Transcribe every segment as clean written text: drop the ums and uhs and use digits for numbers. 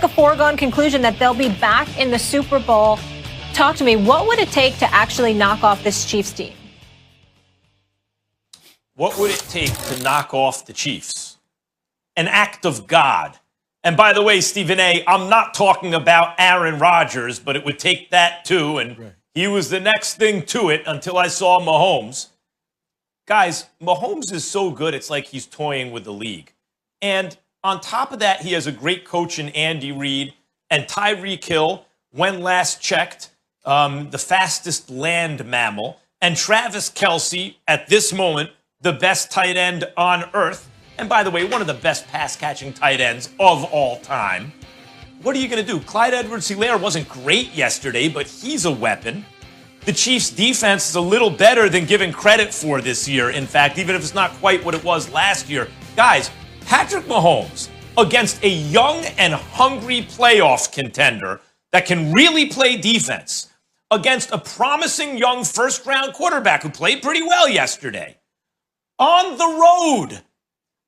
like a foregone conclusion that they'll be back in the Super Bowl. Talk to me. What would it take to actually knock off this Chiefs team? What would it take to knock off the Chiefs? An act of God. And by the way, Stephen A., I'm not talking about Aaron Rodgers, but it would take that too. And he was the next thing to it until I saw Mahomes. Guys, Mahomes is so good, it's like he's toying with the league. And on top of that, he has a great coach in Andy Reid and Tyreek Hill, when last checked, the fastest land mammal, and Travis Kelce, at this moment, the best tight end on earth. And by the way, one of the best pass-catching tight ends of all time. What are you going to do? Clyde Edwards-Helaire wasn't great yesterday, but he's a weapon. The Chiefs' defense is a little better than given credit for this year, in fact, even if it's not quite what it was last year. Guys, Patrick Mahomes against a young and hungry playoff contender that can really play defense against a promising young first-round quarterback who played pretty well yesterday. On the road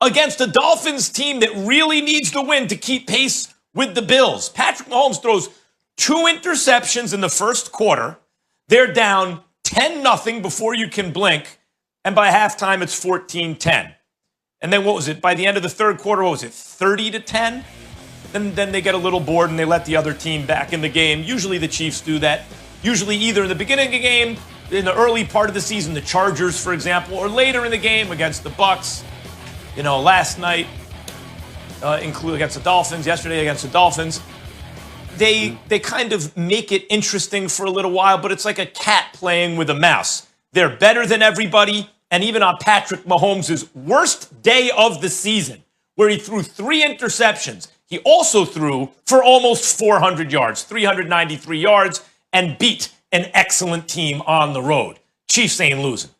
against a Dolphins team that really needs to win to keep pace with the Bills. Patrick Mahomes throws 2 interceptions in the first quarter. They're down 10-0 before you can blink. And by halftime, it's 14-10. And then what was it? By the end of the third quarter, what was it? 30-10? Then they get a little bored and they let the other team back in the game. Usually the Chiefs do that. Usually either in the beginning of the game, in the early part of the season, the Chargers, for example, or later in the game against the Bucs. You know, last night, against the Dolphins, yesterday against the Dolphins, they kind of make it interesting for a little while, but it's like a cat playing with a mouse. They're better than everybody, and even on Patrick Mahomes' worst day of the season, where he threw 3 interceptions, he also threw for almost 400 yards, 393 yards, and beat an excellent team on the road. Chiefs ain't losing.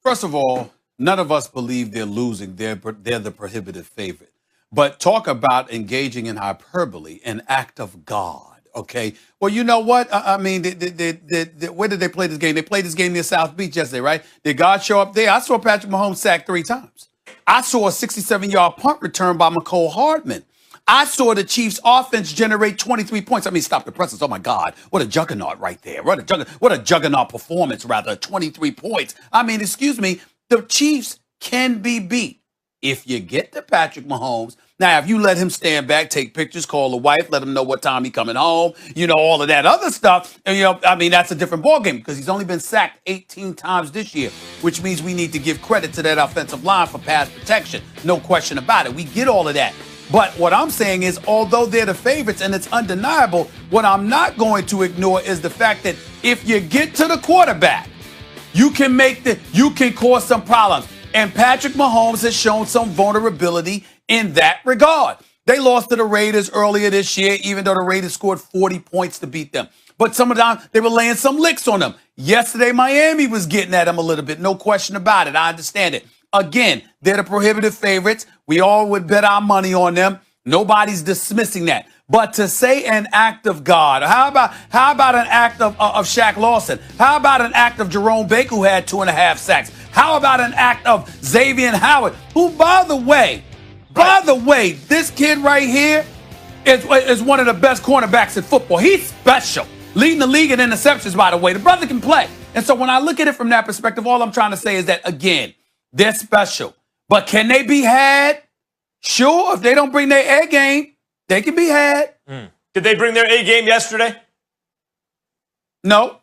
First of all, none of us believe they're losing. They're the prohibitive favorite. But talk about engaging in hyperbole, an act of God, okay? Well, you know what? I mean, where did they play this game? They played this game near South Beach yesterday, right? Did God show up there? I saw Patrick Mahomes sacked 3 times. I saw a 67-yard punt return by McCole Hardman. I saw the Chiefs offense generate 23 points. I mean, stop the presses. Oh, my God. What a juggernaut right there. What a juggernaut performance, rather. 23 points. I mean, excuse me. The Chiefs can be beat if you get to Patrick Mahomes. Now, if you let him stand back, take pictures, call the wife, let him know what time he's coming home, you know, all of that other stuff. And, you know, I mean, that's a different ballgame because he's only been sacked 18 times this year, which means we need to give credit to that offensive line for pass protection. No question about it. We get all of that. But what I'm saying is, although they're the favorites and it's undeniable, what I'm not going to ignore is the fact that if you get to the quarterback, you can cause some problems. And Patrick Mahomes has shown some vulnerability in that regard. They lost to the Raiders earlier this year, even though the Raiders scored 40 points to beat them. But some of them, they were laying some licks on them. Yesterday, Miami was getting at them a little bit. No question about it. I understand it. Again, they're the prohibitive favorites. We all would bet our money on them. Nobody's dismissing that. But to say an act of God, how about an act of Shaq Lawson? How about an act of Jerome Baker, who had 2.5 sacks? How about an act of Xavier Howard, who, by the way, this kid right here is one of the best cornerbacks in football. He's special, leading the league in interceptions, by the way. The brother can play. And so when I look at it from that perspective, all I'm trying to say is that, again, they're special. But can they be had? Sure, if they don't bring their A game, they can be had. Did they bring their A game yesterday? No.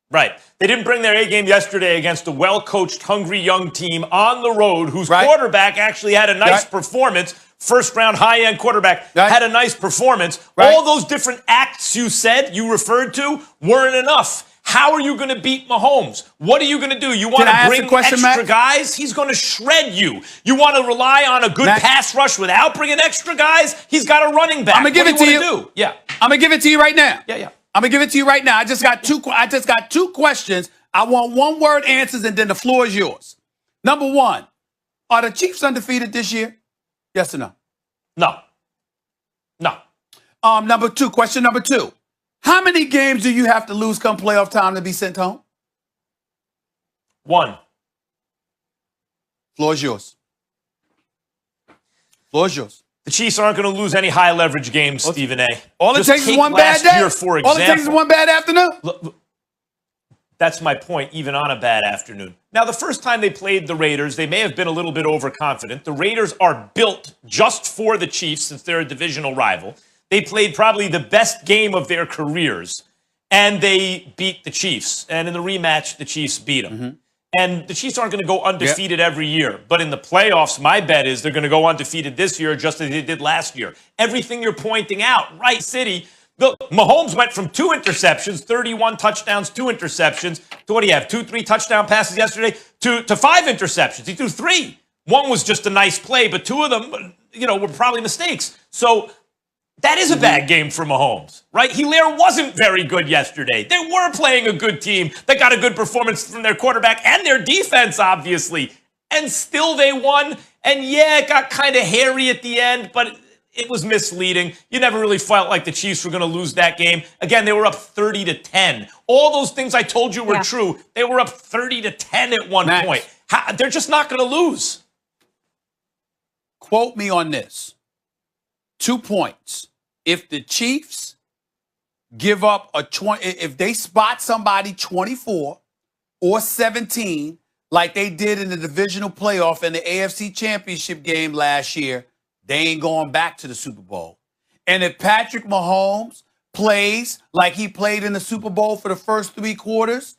Right. They didn't bring their A game yesterday against a well-coached, hungry young team on the road whose quarterback actually had a nice performance. First-round, high-end quarterback had a nice performance. All those different acts you referred to weren't enough. How are you going to beat Mahomes? What are you going to do? You want to bring extra guys? He's going to shred you. You want to rely on a good pass rush without bringing extra guys? He's got a running back. I'm going to give it to you. Yeah. I'm going to give it to you right now. Yeah. I'm going to give it to you right now. I just got two questions. I want one-word answers, and then the floor is yours. Number one, are the Chiefs undefeated this year? Yes or no? No. Question number two. How many games do you have to lose come playoff time to be sent home? 1. Floor is yours. Floor is yours. The Chiefs aren't going to lose any high leverage games, Stephen A. All it Just takes is take one bad last day. year, for All it takes is example. one bad afternoon. Look, that's my point, even on a bad afternoon. Now, the first time they played the Raiders, they may have been a little bit overconfident. The Raiders are built just for the Chiefs since they're a divisional rival. They played probably the best game of their careers, and they beat the Chiefs. And in the rematch, the Chiefs beat them. Mm-hmm. And the Chiefs aren't going to go undefeated every year. But in the playoffs, my bet is they're going to go undefeated this year just as they did last year. Everything you're pointing out, right, City. Look, Mahomes went from 2 interceptions, 31 touchdowns, 2 interceptions, to what do you have, 3 touchdown passes yesterday, to 5 interceptions. He threw 3. One was just a nice play, but 2 of them, were probably mistakes. So that is a bad game for Mahomes, right? Hilaire wasn't very good yesterday. They were playing a good team that got a good performance from their quarterback and their defense, obviously. And still they won. And yeah, it got kind of hairy at the end, but it was misleading. You never really felt like the Chiefs were going to lose that game. Again, they were up 30-10. All those things I told you were true. They were up 30-10 at one point. They're just not going to lose. Quote me on this. 2 points. If the Chiefs give up if they spot somebody 24 or 17, like they did in the divisional playoff in the AFC Championship game last year, they ain't going back to the Super Bowl. And if Patrick Mahomes plays like he played in the Super Bowl for the first 3 quarters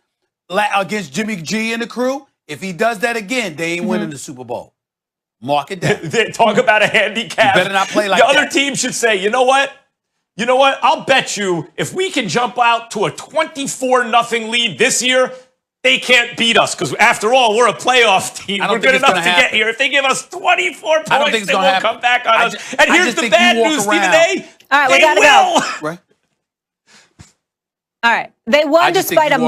against Jimmy G and the crew, if he does that again, they ain't winning the Super Bowl. Mark it down. They talk about a handicap. You better not play like that. The other team should say, you know what? I'll bet you if we can jump out to a 24-0 lead this year, they can't beat us because, after all, we're a playoff team. We're good enough to get here. If they give us 24 points, they won't come back on us. And here's the bad news, Stephen A. All right, we they gotta will. go. Right? All right. They won despite a